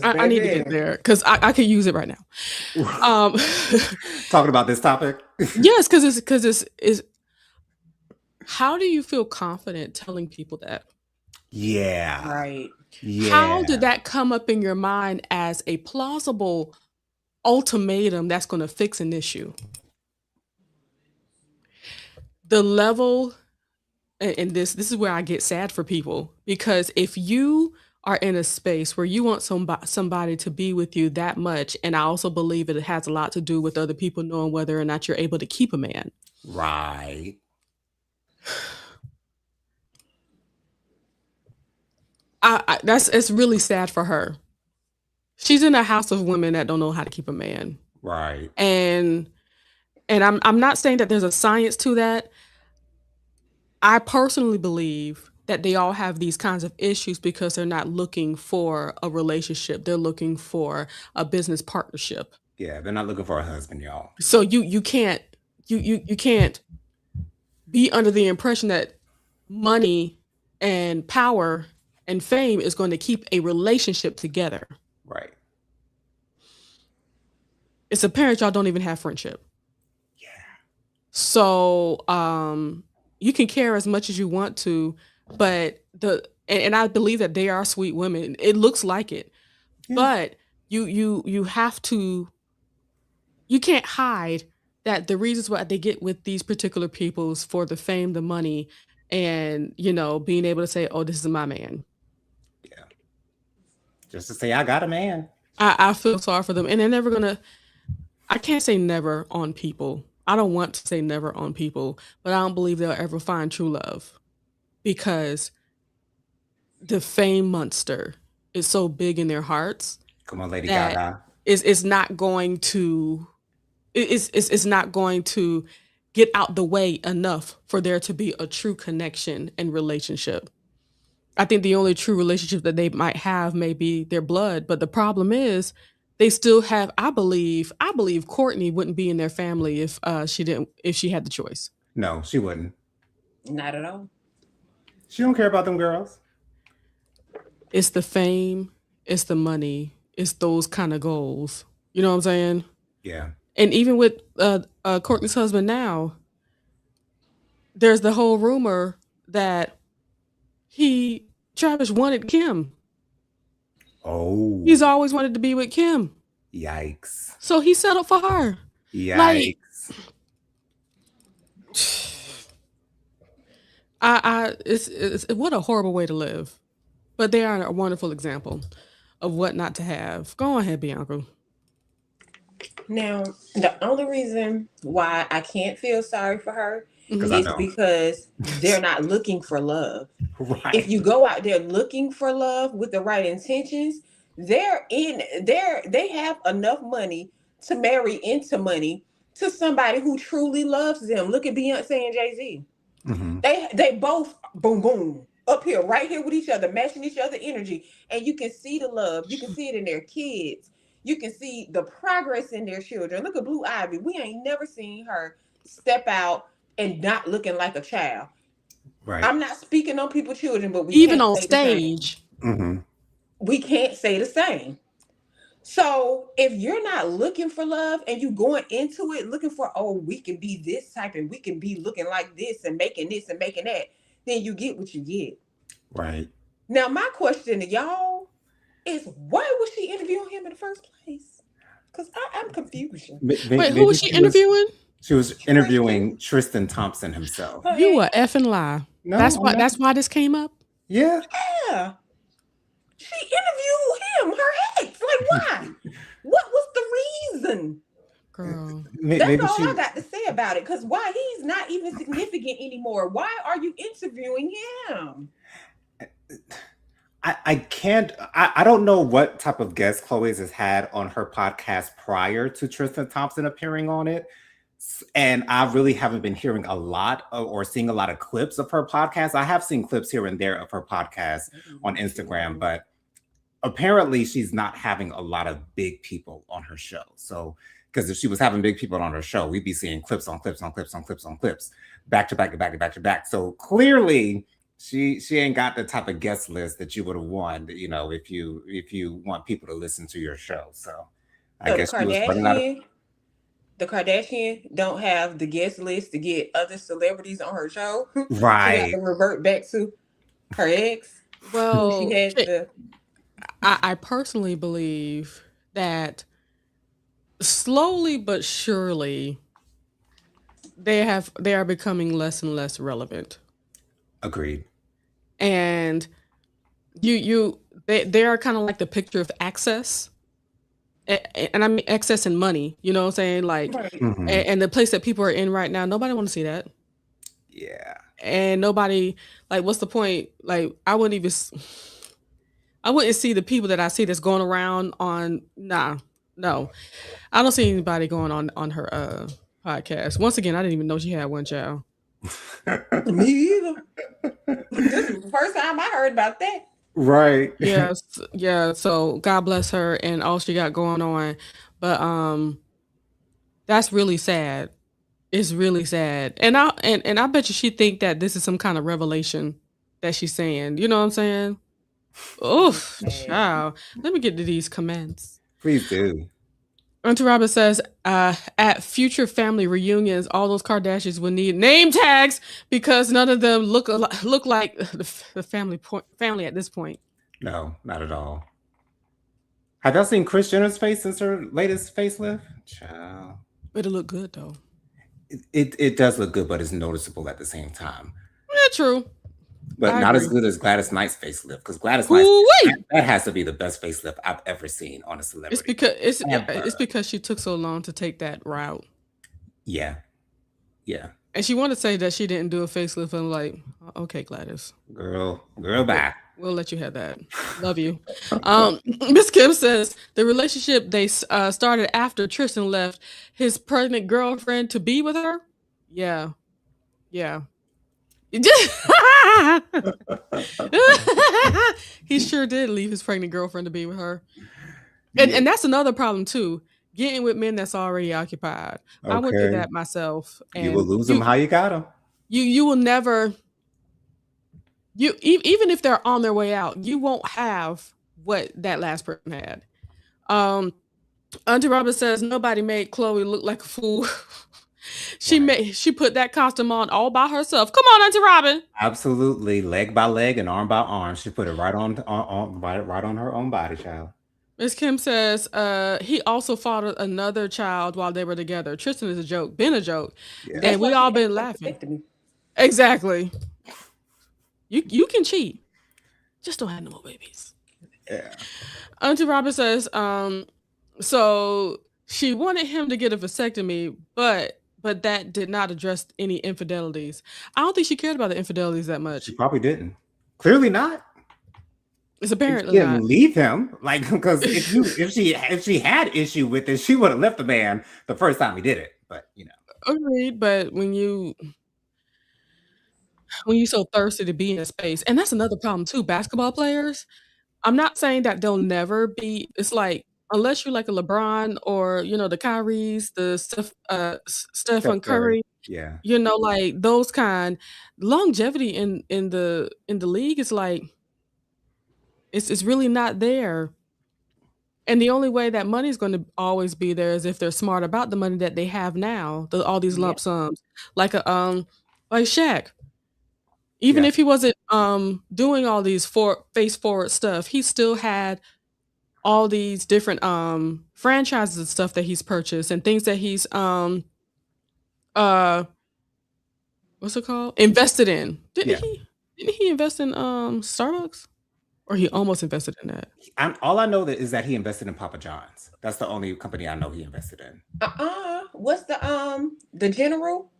I need to get there because I could use it right now. Talking about this topic. Yes, because it's how do you feel confident telling people that? Yeah. Right. Yeah. How did that come up in your mind as a plausible ultimatum that's going to fix an issue? The level, and this is where I get sad for people, because if you are in a space where you want somebody to be with you that much, and I also believe it has a lot to do with other people knowing whether or not you're able to keep a man. Right. It's really sad for her. She's in a house of women that don't know how to keep a man. Right. And I'm not saying that there's a science to that. I personally believe that they all have these kinds of issues because they're not looking for a relationship. They're looking for a business partnership. Yeah, they're not looking for a husband, y'all. So you can't be under the impression that money and power and fame is going to keep a relationship together. Right. It's apparent y'all don't even have friendship. Yeah. So you can care as much as you want to, but and I believe that they are sweet women. It looks like it. Yeah. But you have to, you can't hide that the reasons why they get with these particular peoples for the fame, the money, and being able to say, oh, this is my man. Yeah. Just to say I got a man. I feel sorry for them. And they're never gonna, I can't say never on people. I don't want to say never on people, but I don't believe they'll ever find true love, because the fame monster is so big in their hearts. Come on, Lady Gaga. It's not going to get out the way enough for there to be a true connection and relationship. I think the only true relationship that they might have may be their blood, but the problem is they still have. I believe Courtney wouldn't be in their family if she had the choice. No, she wouldn't. Not at all. She don't care about them girls. It's the fame, it's the money, it's those kind of goals. You know what I'm saying? Yeah. And even with Courtney's husband now, there's the whole rumor that Travis wanted Kim. Oh. He's always wanted to be with Kim. Yikes. So he settled for her. Yikes. Like, it's what a horrible way to live. But they are a wonderful example of what not to have. Go ahead, Bianca. Now, the only reason why I can't feel sorry for her is because they're not looking for love. Right. If you go out there looking for love with the right intentions, they have enough money to marry into money to somebody who truly loves them. Look at Beyonce and Jay-Z. Mm-hmm. They both boom boom up here, right here with each other, matching each other energy, and you can see the love. You can see it in their kids. You can see the progress in their children. Look at Blue Ivy. We ain't never seen her step out and not looking like a child. Right. I'm not speaking on people's children, but we even can't on say stage. The same. Mm-hmm. We can't say the same. So if you're not looking for love and you going into it looking for, oh, we can be this type and we can be looking like this and making that, then you get what you get. Right. Now, my question to y'all is, why was she interviewing him in the first place? Because I'm confused. Wait, who was she interviewing? She was interviewing Tristan Thompson himself. You a effing lie. No, that's why this came up? Yeah. Yeah. She interviewed him, her ex. Like, why? What was the reason? Girl. That's all I got to say about it. Because why? He's not even significant anymore. Why are you interviewing him? I can't. I don't know what type of guest Chloe's has had on her podcast prior to Tristan Thompson appearing on it. And I really haven't been hearing a lot or seeing a lot of clips of her podcast. I have seen clips here and there of her podcast on Instagram, but apparently she's not having a lot of big people on her show. So, because if she was having big people on her show, we'd be seeing clips on clips on clips on clips on clips, back to back to back to back to back. So clearly she ain't got the type of guest list that you would have won, you know, if you want people to listen to your show. So I guess she was running out of... The Kardashian don't have the guest list to get other celebrities on her show. Right. She got to revert back to her ex. Well, she had to... I personally believe that slowly but surely they are becoming less and less relevant. Agreed. And they are kind of like the picture of access. And I mean excess in money, you know what I'm saying? Like, and the place that people are in right now, nobody want to see that. Yeah. And nobody, like, what's the point? Like, I wouldn't see the people that I see that's going around on, no. I don't see anybody going on her podcast. Once again, I didn't even know she had one child. Me either. This is the first time I heard about that. Right. Yes. Yeah. So God bless her and all she got going on. But that's really sad. It's really sad. And I bet you she think that this is some kind of revelation that she's saying. You know what I'm saying? Oof, child. Let me get to these comments. Please do. Auntie Robin says, at future family reunions, all those Kardashians will need name tags because none of them look like the family at this point. No, not at all. Have y'all seen Kris Jenner's face since her latest facelift? Child. It'll look good though. It does look good, but it's noticeable at the same time. Yeah, true. But not as good as Gladys Knight's facelift, because Gladys Knight, that has to be the best facelift I've ever seen on a celebrity. It's because she took so long to take that route. Yeah. And she wanted to say that she didn't do a facelift. I'm like, okay, Gladys. Girl, bye. We'll let you have that. Love you. Miss Kim says the relationship they started after Tristan left his pregnant girlfriend to be with her. Yeah. He sure did leave his pregnant girlfriend to be with her. And that's another problem too. Getting with men that's already occupied. I went through Okay. that myself, You will and lose them how you got them. you will never. Even if they're on their way out, you won't have what that last person had. Auntie Robin says nobody made Chloe look like a fool. She put that costume on all by herself. Come on, Auntie Robin. Absolutely, leg by leg and arm by arm. She put it right on her own body, child. Miss Kim says he also fathered another child while they were together. Tristan is a joke, been a joke, Yeah. and we all been laughing. Exactly. You can cheat, just don't have no more babies. Yeah. Auntie Robin says so she wanted him to get a vasectomy, but that did not address any infidelities. I don't think she cared about the infidelities that much. She probably didn't. Clearly not. It's She apparently didn't not. leave him, like, because if she had issue with it, she would have left the man the first time he did it. But Agreed, but when you so thirsty to be in a space, and that's another problem too. Basketball players, I'm not saying that they'll never be. It's like unless you're like a LeBron or the Kyries, the Stephen Steph Curry, Curry, yeah, like those kind longevity in the league is like it's really not there. And the only way that money is going to always be there is if they're smart about the money that they have now. All these lump sums, like like Shaq. Even if he wasn't doing all these face forward stuff, he still had all these different franchises and stuff that he's purchased and things that he's uh what's it called? Invested in. Didn't he invest in Starbucks? Or he almost invested in that. All I know is that he invested in Papa John's. That's the only company I know he invested in. What's the General?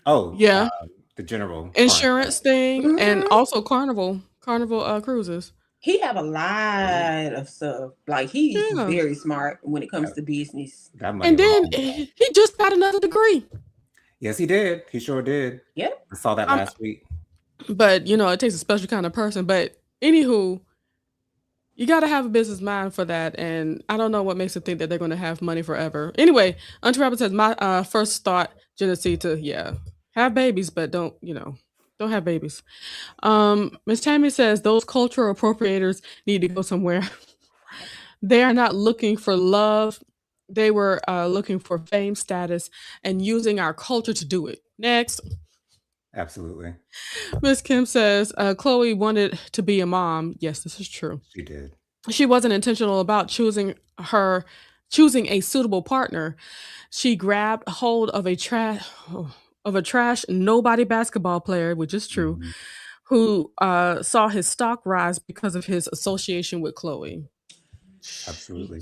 Oh yeah, the General insurance thing, and also Carnival cruises. He have a lot of stuff. Like he's very smart when it comes to business. And then he just got another degree. Yes, he did. He sure did. Yep. I saw that last week. But it takes a special kind of person. But anywho, you got to have a business mind for that, and I don't know what makes it think that they're going to have money forever. Anyway, Auntie Robin says my first thought, Genesee, to have babies, but don't have babies. Miss Tammy says those cultural appropriators need to go somewhere. They are not looking for love. They were looking for fame, status, and using our culture to do it. Next. Absolutely. Miss Kim says Chloe wanted to be a mom. Yes, this is true. She did. She wasn't intentional about choosing a suitable partner. She grabbed hold of a trash nobody basketball player, which is true, who saw his stock rise because of his association with Chloe. Absolutely.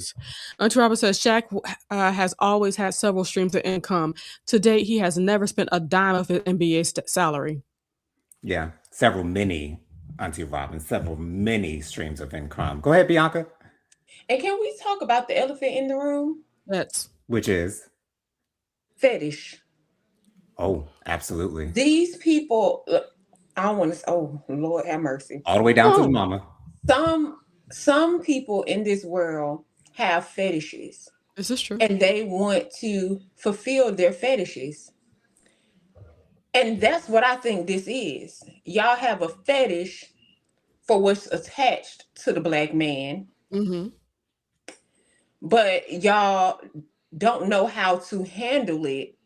Auntie Robin says Shaq has always had several streams of income. To date, he has never spent a dime of his NBA salary. Yeah, several many streams of income. Go ahead, Bianca. And can we talk about the elephant in the room? Which is fetish. Oh, absolutely. These people, I don't want to. Oh, Lord have mercy. All the way down to the mama. Some people in this world have fetishes. Is this true? And they want to fulfill their fetishes. And that's what I think this is. Y'all have a fetish for what's attached to the black man. But y'all don't know how to handle it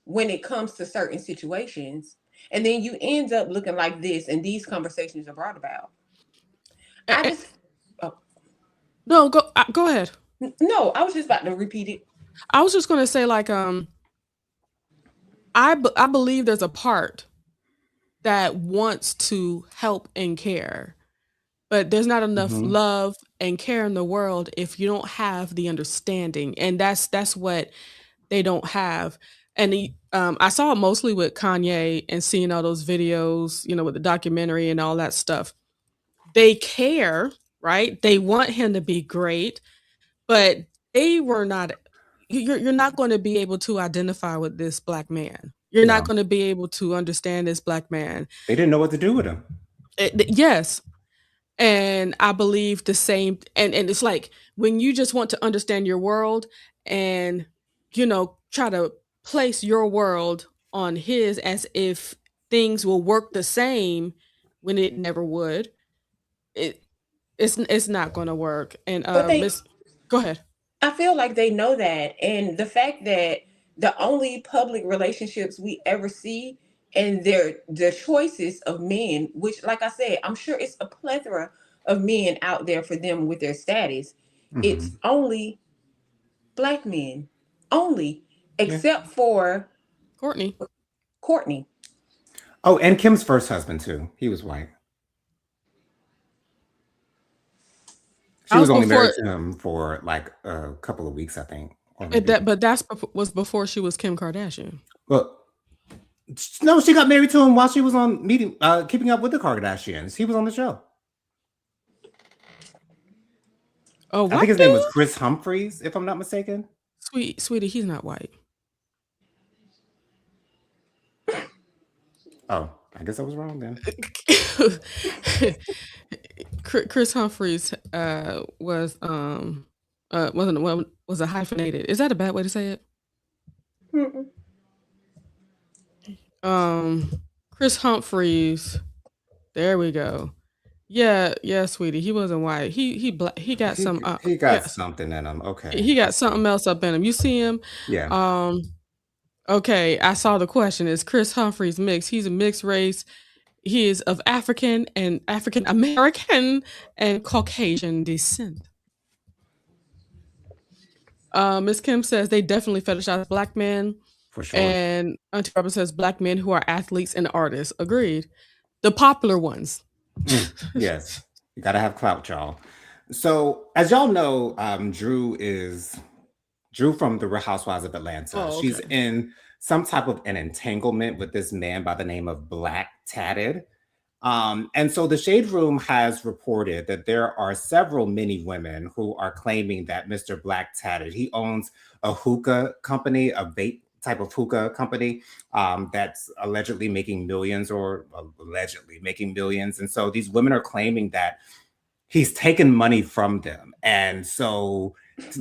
when it comes to certain situations. And then you end up looking like this, and these conversations are brought about. No, go ahead. No, I was just about to repeat it. I was just going to say, like, I believe there's a part that wants to help and care, but there's not enough love and care in the world if you don't have the understanding, and that's what they don't have. And I saw it mostly with Kanye and seeing all those videos, with the documentary and all that stuff. They care, right? They want him to be great, but they were not. You're not going to be able to identify with this black man. You're not going to be able to understand this black man. They didn't know what to do with him. Yes. And I believe the same, and it's like when you just want to understand your world and try to place your world on his as if things will work the same when it never would. It it's not going to work. And But Miss, go ahead. I feel like they know that. And the fact that the only public relationships we ever see and the choices of men, which, like I said, I'm sure it's a plethora of men out there for them with their status. Mm-hmm. It's only black men. Only. Yeah. Except for Courtney. Courtney. Oh, and Kim's first husband too. He was white. She I was was only before married to him for like a couple of weeks, I think, or maybe. that, but was before she was Kim Kardashian. Well, no, she got married to him while she was on Keeping Up with the Kardashians. He was on the show. Oh, I white think his name dude? was Chris Humphreys, if I'm not mistaken. Sweetie, he's not white. Oh, I guess I was wrong then. Chris Humphreys was a hyphenated. Is that a bad way to say it? Mm-mm. Chris Humphreys. There we go. Yeah, yeah, sweetie. He wasn't white. He got some. He got Yes, something in him. Okay. he got something else up in him. You see him? Yeah. Okay, I saw the question. Is Chris Humphreys mixed? He's a mixed race. He is of African and African American and Caucasian descent. Miss Kim says they definitely fetishize black men. For sure. And Auntie Barbara says black men who are athletes and artists. Agreed. The popular ones. Yes. You gotta have clout, y'all. So as y'all know, Drew from the Real Housewives of Atlanta. Oh, She's okay. in some type of an entanglement with this man by the name of Black Tatted. And so the Shade Room has reported that there are several many women who are claiming that Mr. Black Tatted, he owns a hookah company, a vape type of hookah company that's allegedly making millions. And so these women are claiming that he's taken money from them. And so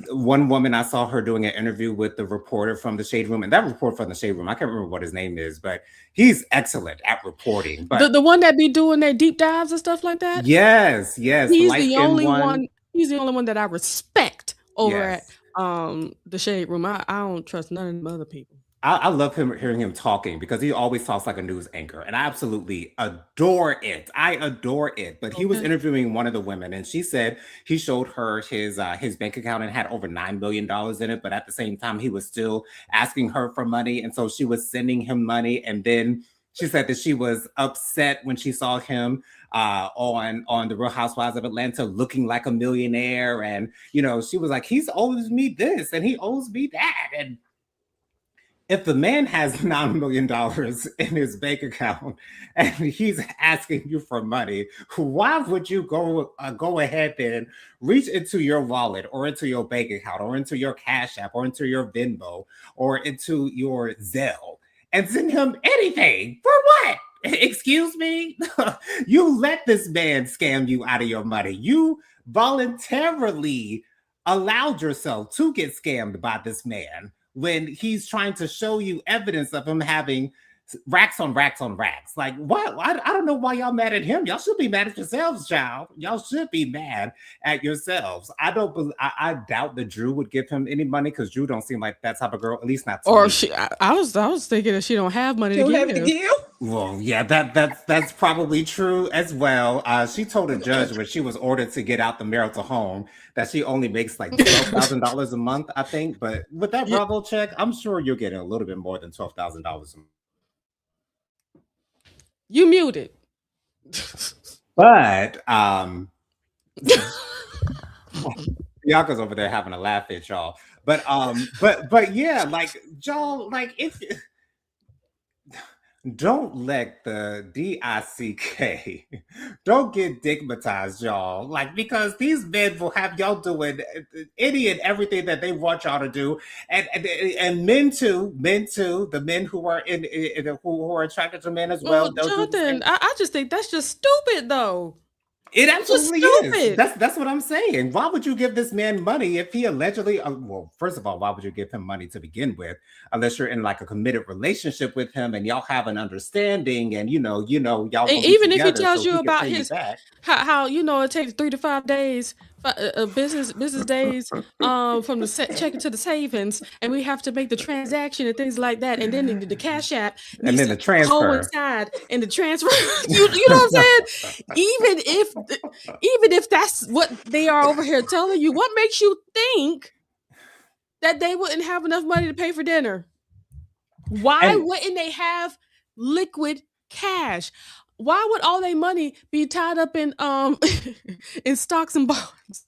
one woman, I saw her doing an interview with the reporter from the Shade Room, and that reporter from the Shade Room, I can't remember what his name is, but he's excellent at reporting. But the one that be doing their deep dives and stuff like that. yes, He's the only one. He's the only one that I respect over Yes. at the Shade Room. I don't trust none of the other people. I love hearing him talking because he always talks like a news anchor, and I absolutely adore it. I adore it. But he was interviewing one of the women, and she said he showed her his bank account and had over $9 million in it. But at the same time, he was still asking her for money, and so she was sending him money. And then she said that she was upset when she saw him on the Real Housewives of Atlanta looking like a millionaire, and she was like, he's owes me this and he owes me that. And if the man has $9 million in his bank account and he's asking you for money, why would you go ahead and reach into your wallet or into your bank account or into your Cash App or into your Venmo or into your Zelle and send him anything? For what? Excuse me? You let this man scam you out of your money. You voluntarily allowed yourself to get scammed by this man when he's trying to show you evidence of him having racks on racks on racks. Like, what? I don't know why y'all mad at him. Y'all should be mad at yourselves, child. Y'all should be mad at yourselves. I doubt that Drew would give him any money because Drew don't seem like that type of girl, at least not to Or me. I was thinking that she don't have money to give. Well, yeah, that's probably true as well. She told a judge when she was ordered to get out the marital home that she only makes like $12,000 a month, I think. But with that Bravo check, I'm sure you're getting a little bit more than $12,000 a month. You muted. But Bianca's over there having a laugh at y'all. But yeah, like y'all, like if don't let the DICK don't get digmatized, y'all. Like, because these men will have y'all doing any and everything that they want y'all to do, and men too, the men who are who are attracted to men as well. Jonathan, I just think that's just stupid, though. It It was absolutely is. stupid. That's what I'm saying. Why would you give this man money if he allegedly? Well, first of all, why would you give him money to begin with, unless you're in like a committed relationship with him and y'all have an understanding, and y'all gonna be Even if he together, tells so you he can about pay you his back. how it takes 3 to 5 days business days from the checking to the savings, and we have to make the transaction and things like that, and then the cash app And needs then to the transfer. coincide and the transfer. You know what I'm saying? Even if that's what they are over here telling you, what makes you think that they wouldn't have enough money to pay for dinner? Why And wouldn't they have liquid cash? Why would all their money be tied up in in stocks and bonds?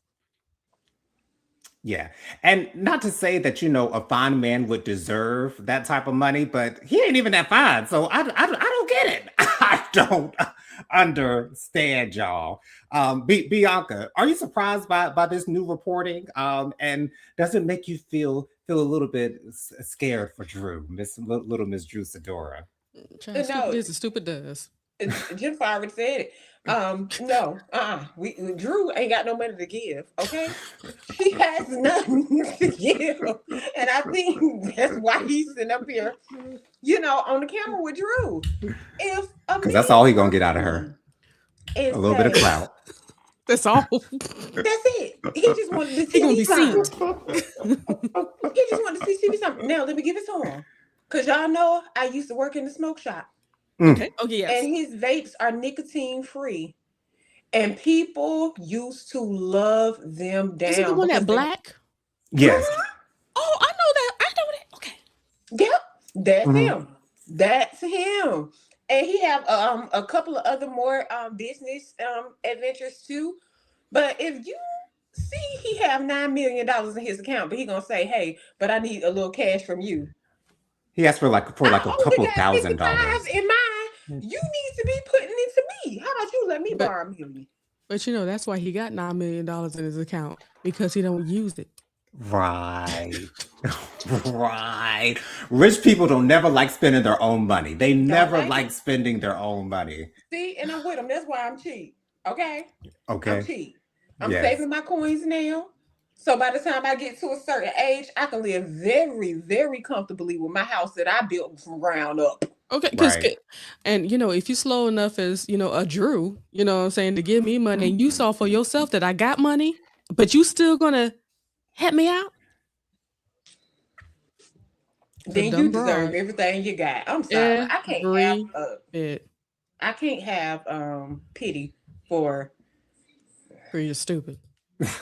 yeah, and not to say that a fine man would deserve that type of money, but he ain't even that fine, so I don't get it. I don't understand y'all. Bianca, are you surprised by this new reporting? And does it make you feel a little bit scared for Drew, little Miss Drew Sidora? Stupid No, is and stupid does. Jennifer already said it. No, we Drew ain't got no money to give. Okay, she has nothing to give, and I think that's why he's sitting up here, on the camera with Drew. If a Because that's man all he gonna come get to out of her. me and A little bit of say, clout. That's all. "That's it," he just wanted to He see gonna me be something. seen. He just wanted to see me something. Now let me give it to him, cause y'all know I used to work in the smoke shop, Okay. Mm. Okay. Yes. and his vapes are nicotine free. And people used to love them Is it the down one that because they, black? Yes. Oh, I know that. I know that. Okay. yep, that's Mhm. him. That's him. And he have a couple of other more business adventures too. But if you see he have $9 million in his account, but he gonna say, "Hey, but I need a little cash from you." He asked for like a I only couple got $1,000. 55 in mine. You need to be putting into me. How about you let me But borrow $1 million? that's why he got $9 million in his account, because he don't use it. Right. Right. Rich people don't never like spending their own money. They Don't never like like it. spending their own money. See, and I'm with him. That's why I'm cheap. Okay? I'm Okay. cheap. I'm Yes. saving my coins now. So by the time I get to a certain age, I can live very, very comfortably with my house that I built from ground up. Okay, Right. and if you slow enough as a Drew, what I'm saying, to give me money, and you saw for yourself that I got money, but you still gonna help me out, the Then you dumb deserve broad. everything you got. I'm sorry. Every bit. I can't have pity for, For you're stupid.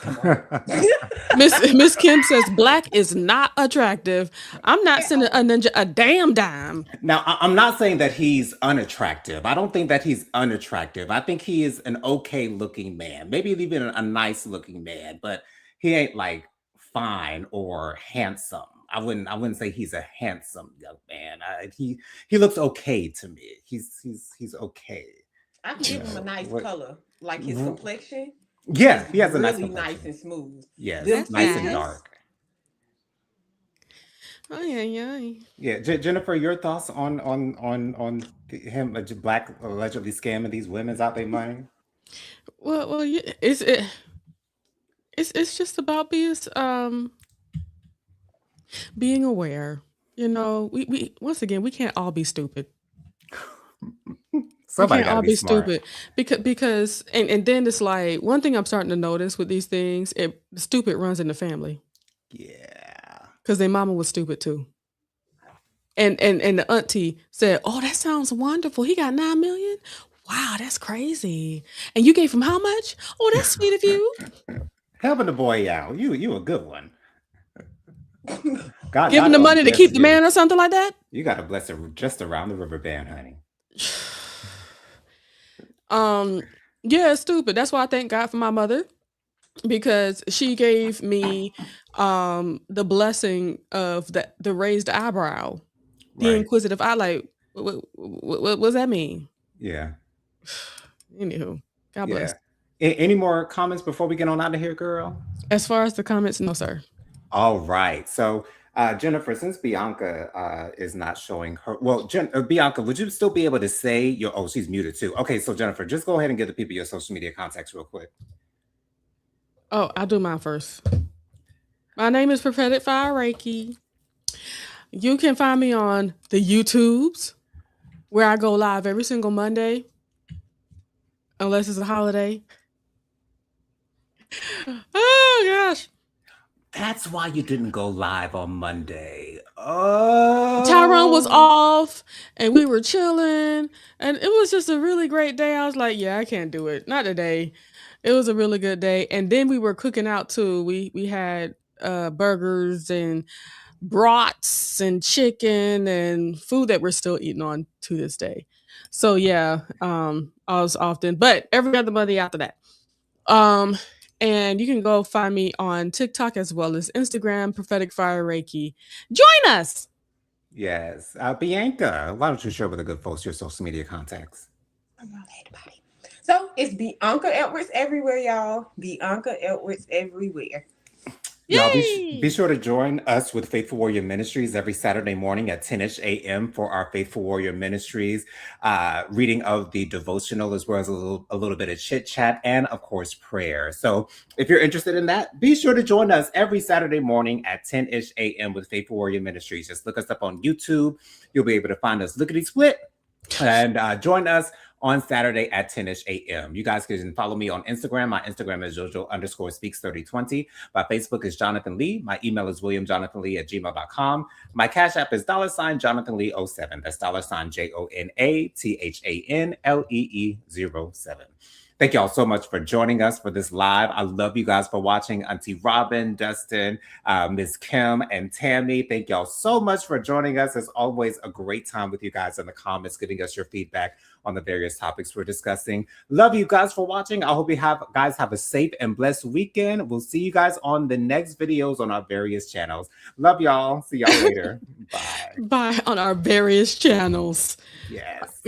come on. Miss Kim says black is not attractive. I'm not At sending a all. ninja a damn dime. Now, I'm not saying that he's unattractive. I don't think that he's unattractive. I think he is an okay looking man, maybe even a nice looking man, but he ain't like fine or handsome. I wouldn't say he's a handsome young man. He looks okay to me. He's okay. I can You give him a know nice what? color. Like his complexion Yeah, is he has a nice really nice complexion. and smooth. Yes, Them That's nice and nice. thighs, dark. Oh yeah, yeah. Yeah, Jennifer, your thoughts him, black, allegedly scamming these women's out their money? Well, yeah, it's just about being aware. We once again, we can't all be stupid. We Somebody can't got to all be be smart. stupid because and then it's like one thing I'm starting to notice with these things, stupid runs in the family, Yeah. because their mama was stupid too. And the auntie said, "Oh, that sounds wonderful. He got 9 million. Wow, that's crazy. And you gave him how much? Oh, that's sweet of you. Helping the boy out. You a good one. Giving God the gonna money to bless keep the you. man or something like that." You got to bless it just around the river band, honey. um, yeah, it's stupid. That's why I thank God for my mother, because she gave me the blessing of the raised eyebrow, the Right. inquisitive eye. Like, what does that mean? Yeah. Anywho, God bless. Yeah. Any more comments before we get on out of here, girl? As far as the comments, no, sir. All right. So Jennifer, since Bianca is not showing her, well, Bianca, would you still be able to say your? Oh, she's muted too. Okay, so Jennifer, just go ahead and give the people your social media contacts real quick. Oh, I'll do mine first. My name is Prophetic Fire Reiki. You can find me on the YouTubes, where I go live every single Monday, unless it's a holiday. Oh gosh. That's why you didn't go live on Monday. Oh, Tyrone was off and we were chilling, and it was just a really great day. I was like, yeah, I can't do it. Not today. It was a really good day. And then we were cooking out too. We had burgers and brats and chicken and food that we're still eating on to this day. So yeah, I was often, but every other Monday after that. And you can go find me on TikTok as well as Instagram, Prophetic Fire Reiki. Join us. Yes. Bianca, why don't you share with the good folks your social media contacts? So it's Bianca Edwards everywhere, y'all. Bianca Edwards everywhere. Y'all be sure to join us with Faithful Warrior Ministries every Saturday morning at 10-ish a.m. for our Faithful Warrior Ministries reading of the devotional, as well as a little bit of chit chat and, of course, prayer. So if you're interested in that, be sure to join us every Saturday morning at 10-ish a.m. with Faithful Warrior Ministries. Just look us up on YouTube. You'll be able to find us lickety split and join us on Saturday at 10-ish a.m. You guys can follow me on Instagram. My Instagram is Jojo_speaks3020. My Facebook is Jonathan Lee. My email is williamjonathanlee@gmail.com. My Cash App is $JonathanLee07. That's $JONATHANLEE07. Thank y'all so much for joining us for this live. I love you guys for watching. Auntie Robin, Dustin, Ms. Kim, and Tammy. Thank y'all so much for joining us. It's always a great time with you guys in the comments, giving us your feedback on the various topics we're discussing. Love you guys for watching. I hope you guys have a safe and blessed weekend. We'll see you guys on the next videos on our various channels. Love y'all. See y'all later. Bye. Bye on our various channels. Yes.